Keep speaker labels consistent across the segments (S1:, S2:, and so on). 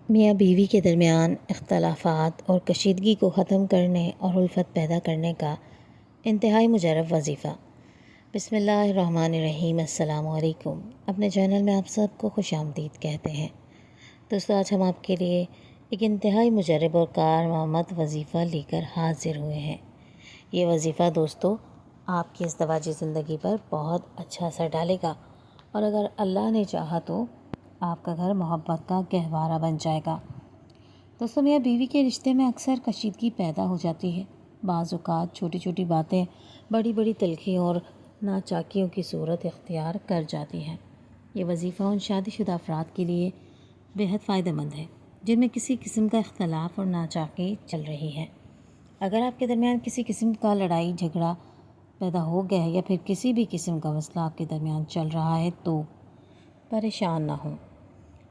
S1: میاں بیوی کے درمیان اختلافات اور کشیدگی کو ختم کرنے اور الفت پیدا کرنے کا انتہائی مجرب وظیفہ۔ بسم اللہ الرحمن الرحیم۔ السلام علیکم۔ اپنے چینل میں آپ سب کو خوش آمدید کہتے ہیں۔ دوستو، آج ہم آپ کے لیے ایک انتہائی مجرب اور کارآمد وظیفہ لے کر حاضر ہوئے ہیں۔ یہ وظیفہ دوستو آپ کی ازدواجی زندگی پر بہت اچھا اثر ڈالے گا، اور اگر اللہ نے چاہا تو آپ کا گھر محبت کا گہوارہ بن جائے گا۔ دوستو، میاں بیوی کے رشتے میں اکثر کشیدگی پیدا ہو جاتی ہے۔ بعض اوقات چھوٹی چھوٹی باتیں بڑی بڑی تلخیوں اور ناچاکیوں کی صورت اختیار کر جاتی ہیں۔ یہ وظیفہ ان شادی شدہ افراد کے لیے بہت فائدہ مند ہے جن میں کسی قسم کا اختلاف اور ناچاکی چل رہی ہے۔ اگر آپ کے درمیان کسی قسم کا لڑائی جھگڑا پیدا ہو گیا ہے یا پھر کسی بھی قسم کا مسئلہ آپ کے درمیان چل رہا ہے تو پریشان نہ ہوں۔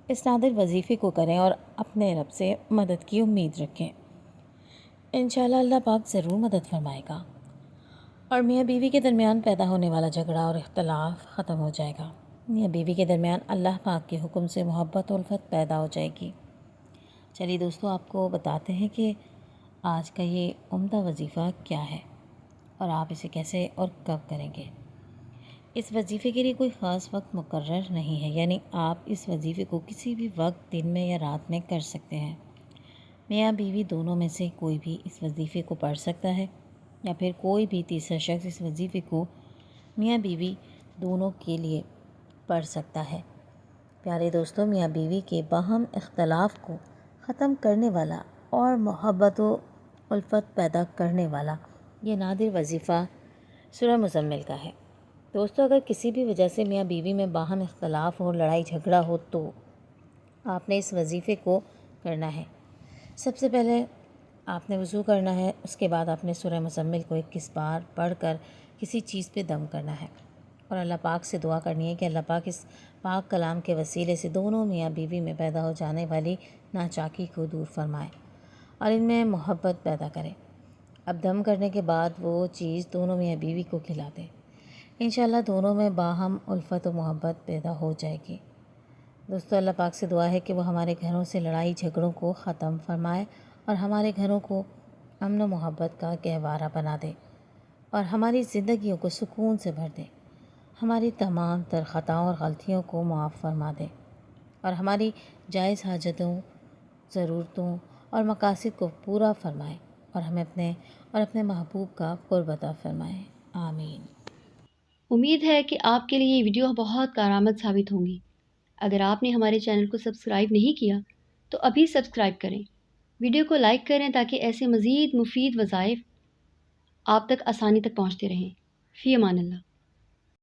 S1: اس نادر وظیفے کو کریں اور اپنے رب سے مدد کی امید رکھیں۔ انشاءاللہ اللہ پاک ضرور مدد فرمائے گا اور میاں بیوی کے درمیان پیدا ہونے والا جھگڑا اور اختلاف ختم ہو جائے گا۔ میاں بیوی کے درمیان اللہ پاک کے حکم سے محبت اور الفت پیدا ہو جائے گی۔ چلیے دوستو، آپ کو بتاتے ہیں کہ آج کا یہ عمدہ وظیفہ کیا ہے اور آپ اسے کیسے اور کب کریں گے۔ اس وظیفے کے لیے کوئی خاص وقت مقرر نہیں ہے، یعنی آپ اس وظیفے کو کسی بھی وقت دن میں یا رات میں کر سکتے ہیں۔ میاں بیوی دونوں میں سے کوئی بھی اس وظیفے کو پڑھ سکتا ہے، یا پھر کوئی بھی تیسرا شخص اس وظیفے کو میاں بیوی دونوں کے لیے پڑھ سکتا ہے۔ پیارے دوستو، میاں بیوی کے باہم اختلاف کو ختم کرنے والا اور محبت و الفت پیدا کرنے والا یہ نادر وظیفہ سورہ مزمل کا ہے۔ دوستو، اگر کسی بھی وجہ سے میاں بیوی میں باہم اختلاف اور لڑائی جھگڑا ہو تو آپ نے اس وظیفے کو کرنا ہے۔ سب سے پہلے آپ نے وضو کرنا ہے، اس کے بعد آپ نے سورہ مزمل کو 21 بار پڑھ کر کسی چیز پہ دم کرنا ہے اور اللہ پاک سے دعا کرنی ہے کہ اللہ پاک اس پاک کلام کے وسیلے سے دونوں میاں بیوی میں پیدا ہو جانے والی ناچاکی کو دور فرمائے اور ان میں محبت پیدا کرے۔ اب دم کرنے کے بعد وہ چیز دونوں میاں بیوی کو کھلا دیں۔ انشاءاللہ دونوں میں باہم الفت و محبت پیدا ہو جائے گی۔ دوستو، اللہ پاک سے دعا ہے کہ وہ ہمارے گھروں سے لڑائی جھگڑوں کو ختم فرمائے اور ہمارے گھروں کو امن و محبت کا گہوارہ بنا دے اور ہماری زندگیوں کو سکون سے بھر دے، ہماری تمام تر خطاؤں اور غلطیوں کو معاف فرما دے اور ہماری جائز حاجتوں، ضرورتوں اور مقاصد کو پورا فرمائے اور ہمیں اپنے محبوب کا قرب عطا فرمائے۔ آمین۔
S2: امید ہے کہ آپ کے لیے یہ ویڈیو بہت کارآمد ثابت ہوں گی۔ اگر آپ نے ہمارے چینل کو سبسکرائب نہیں کیا تو ابھی سبسکرائب کریں، ویڈیو کو لائک کریں تاکہ ایسے مزید مفید وظائف آپ تک آسانی تک پہنچتے رہیں۔ فی امان اللہ۔